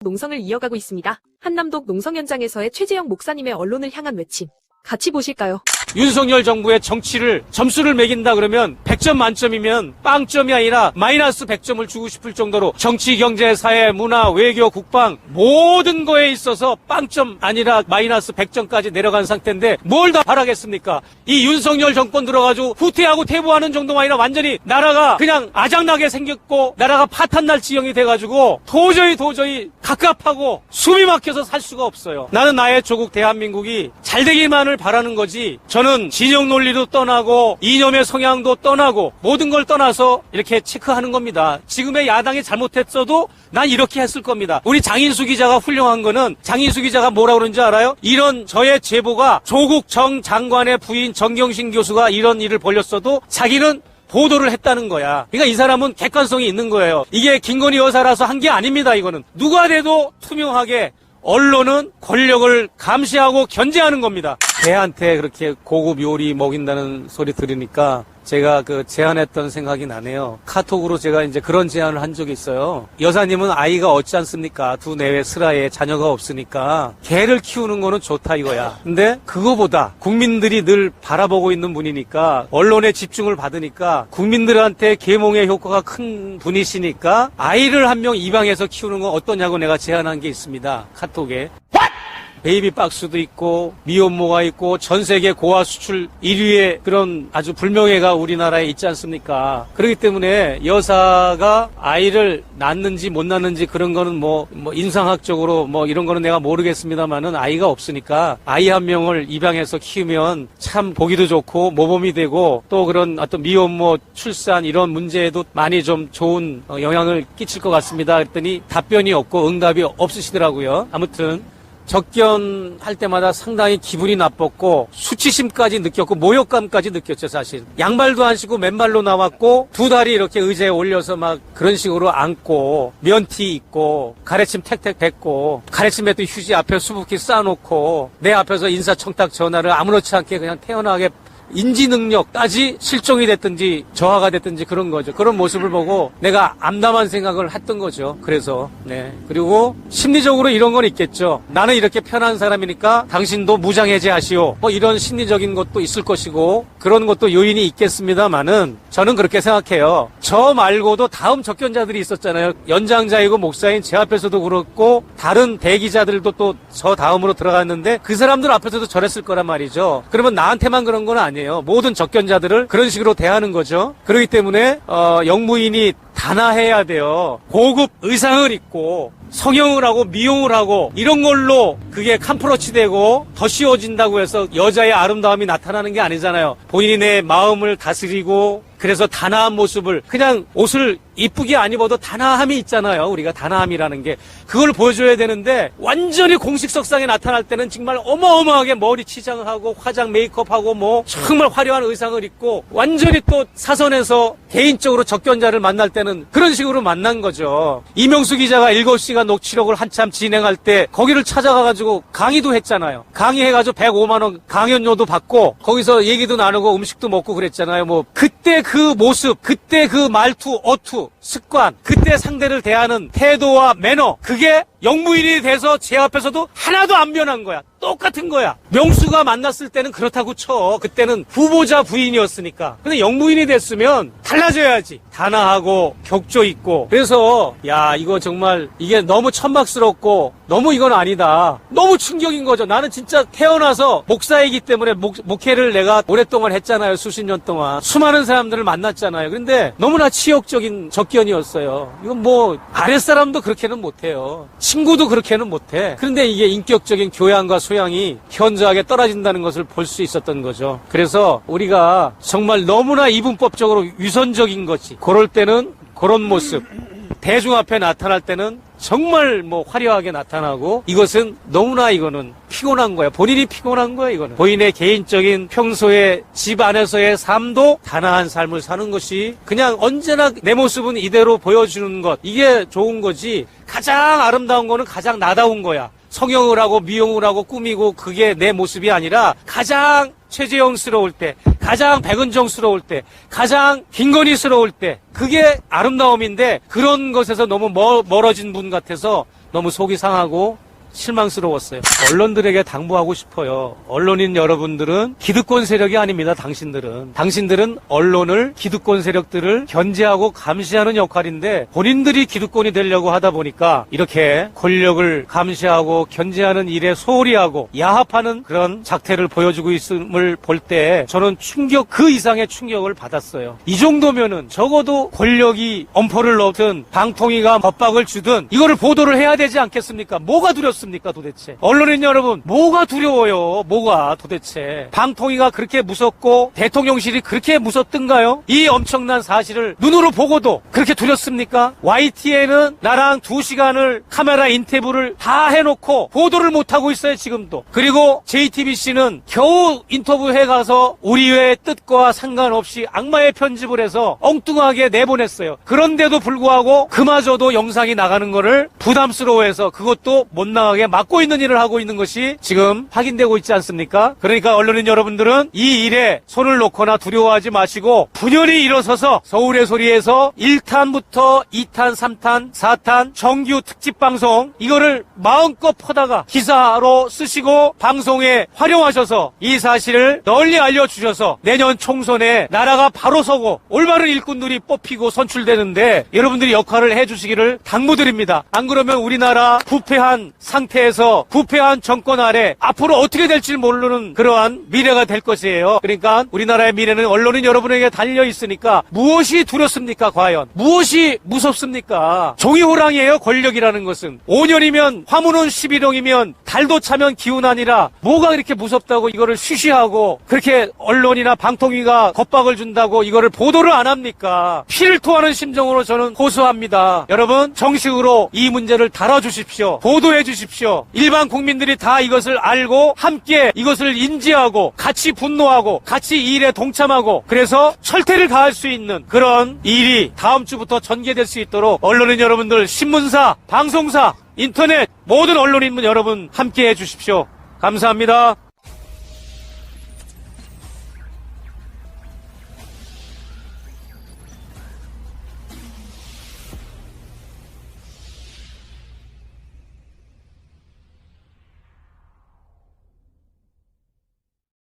농성을 이어가고 있습니다. 한남동 농성 현장에서의 최재형 목사님의 언론을 향한 외침. 같이 보실까요? 윤석열 정부의 정치를 점수를 매긴다 그러면 100점 만점이면 빵점이 아니라 마이너스 100점을 주고 싶을 정도로 정치, 경제, 사회, 문화, 외교, 국방 모든 거에 있어서 빵점 아니라 마이너스 100점까지 내려간 상태인데 뭘 다 바라겠습니까? 이 윤석열 정권 들어가지고 후퇴하고 퇴보하는 정도가 아니라 완전히 나라가 그냥 아작나게 생겼고 나라가 파탄날 지형이 돼가지고 도저히 갑갑하고 숨이 막혀서 살 수가 없어요. 나는 나의 조국 대한민국이 잘 되기만을 바라는 거지 저는 진영 논리도 떠나고 이념의 성향도 떠나고 모든 걸 떠나서 이렇게 체크하는 겁니다. 지금의 야당이 잘못했어도 난 이렇게 했을 겁니다. 우리 장인수 기자가 훌륭한 거는 장인수 기자가 뭐라 그러는지 알아요? 이런 저의 제보가 조국 정 장관의 부인 정경심 교수가 이런 일을 벌였어도 자기는 보도를 했다는 거야. 그러니까 이 사람은 객관성이 있는 거예요. 이게 김건희 여사라서 한 게 아닙니다. 이거는 누가 돼도 투명하게 언론은 권력을 감시하고 견제하는 겁니다. 개한테 그렇게 고급 요리 먹인다는 소리 들으니까 제가 제안했던 생각이 나네요. 카톡으로 제가 이제 그런 제안을 한 적이 있어요. 여사님은 아이가 없지 않습니까? 두 내외 슬하에 자녀가 없으니까 개를 키우는 거는 좋다 이거야. 근데 그거보다 국민들이 늘 바라보고 있는 분이니까 언론에 집중을 받으니까 국민들한테 계몽의 효과가 큰 분이시니까 아이를 한 명 입양해서 키우는 건 어떠냐고 내가 제안한 게 있습니다. 카톡에. 베이비 박스도 있고 미혼모가 있고 전 세계 고아 수출 1위의 그런 아주 불명예가 우리나라에 있지 않습니까? 그렇기 때문에 여사가 아이를 낳는지 못 낳는지 그런 거는 뭐 인상학적으로 이런 거는 내가 모르겠습니다만은 아이가 없으니까 아이 한 명을 입양해서 키우면 참 보기도 좋고 모범이 되고 또 그런 어떤 미혼모 출산 이런 문제에도 많이 좀 좋은 영향을 끼칠 것 같습니다. 그랬더니 답변이 없고 응답이 없으시더라고요. 아무튼 접견할 때마다 상당히 기분이 나빴고 수치심까지 느꼈고 모욕감까지 느꼈죠. 사실 양말도 안 신고 맨발로 나왔고 두 다리 이렇게 의자에 올려서 막 그런 식으로 앉고 면티 입고 가래침 택택 뱉고 가래침에 또 휴지 앞에 수북히 쌓아놓고 내 앞에서 인사청탁 전화를 아무렇지 않게 그냥 태연하게 인지 능력까지 실종이 됐든지 저하가 됐든지 그런 거죠. 그런 모습을 보고 내가 암담한 생각을 했던 거죠. 그래서 그리고 심리적으로 이런 건 있겠죠. 나는 이렇게 편한 사람이니까 당신도 무장해제하시오. 이런 심리적인 것도 있을 것이고 그런 것도 요인이 있겠습니다만은 저는 그렇게 생각해요. 저 말고도 다음 접견자들이 있었잖아요. 연장자이고 목사인 제 앞에서도 그렇고 다른 대기자들도 또 저 다음으로 들어갔는데 그 사람들 앞에서도 저랬을 거란 말이죠. 그러면 나한테만 그런 건 아니에요. 모든 접견자들을 그런 식으로 대하는 거죠. 그렇기 때문에 영무인이 단아해야 돼요. 고급 의상을 입고 성형을 하고 미용을 하고 이런 걸로 그게 캄프러치 되고 더 씌워진다고 해서 여자의 아름다움이 나타나는 게 아니잖아요. 본인의 마음을 다스리고 그래서 단아한 모습을 그냥 옷을 이쁘게 안 입어도 단아함이 있잖아요. 우리가 단아함이라는 게 그걸 보여줘야 되는데 완전히 공식석상에 나타날 때는 정말 어마어마하게 머리 치장하고 화장 메이크업하고 정말 화려한 의상을 입고 완전히 또 사선에서 개인적으로 접견자를 만날 때는 그런 식으로 만난 거죠. 이명수 기자가 7시간 녹취록을 한참 진행할 때 거기를 찾아가가지고 강의도 했잖아요. 강의해가지고 105만 원 강연료도 받고 거기서 얘기도 나누고 음식도 먹고 그랬잖아요. 그때 그 모습, 그때 그 말투, 어투, 습관, 그때 상대를 대하는 태도와 매너, 그게 영무인이 돼서 제 앞에서도 하나도 안 변한 거야. 똑같은 거야. 명수가 만났을 때는 그렇다고 쳐. 그때는 후보자 부인이었으니까. 근데 영무인이 됐으면 달라져야지. 단아하고 격조 있고. 그래서 이거 정말 이게 너무 천막스럽고 너무 이건 아니다. 너무 충격인 거죠. 나는 진짜 태어나서 목사이기 때문에 목회를 내가 오랫동안 했잖아요. 수십 년 동안. 수많은 사람들을 만났잖아요. 근데 너무나 치욕적인 접견이었어요. 이건 아랫사람도 그렇게는 못해요. 친구도 그렇게는 못해. 그런데 이게 인격적인 교양과 소양이 현저하게 떨어진다는 것을 볼 수 있었던 거죠. 그래서 우리가 정말 너무나 이분법적으로 위선적인 거지. 그럴 때는 그런 모습, 대중 앞에 나타날 때는 정말 화려하게 나타나고 이것은 너무나 이거는 피곤한 거야. 본인이 피곤한 거야. 이거는 본인의 개인적인 평소에 집 안에서의 삶도 단아한 삶을 사는 것이 그냥 언제나 내 모습은 이대로 보여주는 것, 이게 좋은 거지. 가장 아름다운 거는 가장 나다운 거야. 성형을 하고 미용을 하고 꾸미고 그게 내 모습이 아니라 가장 최재형스러울 때, 가장 백은정스러울 때, 가장 김건희스러울 때 그게 아름다움인데 그런 것에서 너무 멀어진 분 같아서 너무 속이 상하고 실망스러웠어요. 언론들에게 당부하고 싶어요. 언론인 여러분들은 기득권 세력이 아닙니다. 당신들은 언론을, 기득권 세력들을 견제하고 감시하는 역할인데 본인들이 기득권이 되려고 하다 보니까 이렇게 권력을 감시하고 견제하는 일에 소홀히 하고 야합하는 그런 작태를 보여주고 있음을 볼 때 저는 그 이상의 충격을 받았어요. 이 정도면은 적어도 권력이 엄포를 넣든 방통위가 법박을 주든 이거를 보도를 해야 되지 않겠습니까? 뭐가 두렵습니까? 도대체 언론인 여러분, 뭐가 두려워요? 뭐가 도대체 방통위가 그렇게 무섭고 대통령실이 그렇게 무섭던가요? 이 엄청난 사실을 눈으로 보고도 그렇게 두렵습니까? YTN은 나랑 2시간을 카메라 인터뷰를 다 해놓고 보도를 못하고 있어요, 지금도. 그리고 JTBC는 겨우 인터뷰해 가서 우리의 뜻과 상관없이 악마의 편집을 해서 엉뚱하게 내보냈어요. 그런데도 불구하고 그마저도 영상이 나가는 거를 부담스러워해서 그것도 못 나가게 막고 있는 일을 하고 있는 것이 지금 확인되고 있지 않습니까? 그러니까 언론인 여러분들은 이 일에 손을 놓거나 두려워하지 마시고 분열이 일어서서 서울의 소리에서 1탄부터 2탄, 3탄, 4탄 정규 특집 방송 이거를 마음껏 퍼다가 기사로 쓰시고 방송에 활용하셔서 이 사실을 널리 알려주셔서 내년 총선에 나라가 바로 서고 올바른 일꾼들이 뽑히고 선출되는데 여러분들이 역할을 해주시기를 당부드립니다. 안 그러면 우리나라 부패한 상태에서 부패한 정권 아래 앞으로 어떻게 될지 모르는 그러한 미래가 될 것이에요. 그러니까 우리나라의 미래는 언론인 여러분에게 달려 있으니까 무엇이 두렵습니까? 과연 무엇이 무섭습니까? 종이호랑이에요. 권력이라는 것은 5년이면 화물은 11홍이면 달도 차면 기운 아니라 뭐가 이렇게 무섭다고 이거를 쉬쉬하고 그렇게 언론이나 방통위가 겁박을 준다고 이거를 보도를 안 합니까? 피를 토하는 심정으로 저는 호소합니다. 여러분 정식으로 이 문제를 다뤄주십시오. 보도해 주십시오. 일반 국민들이 다 이것을 알고 함께 이것을 인지하고 같이 분노하고 같이 이 일에 동참하고 그래서 철퇴를 가할 수 있는 그런 일이 다음 주부터 전개될 수 있도록 언론인 여러분들, 신문사, 방송사, 인터넷 모든 언론인 여러분 함께 해 주십시오. 감사합니다.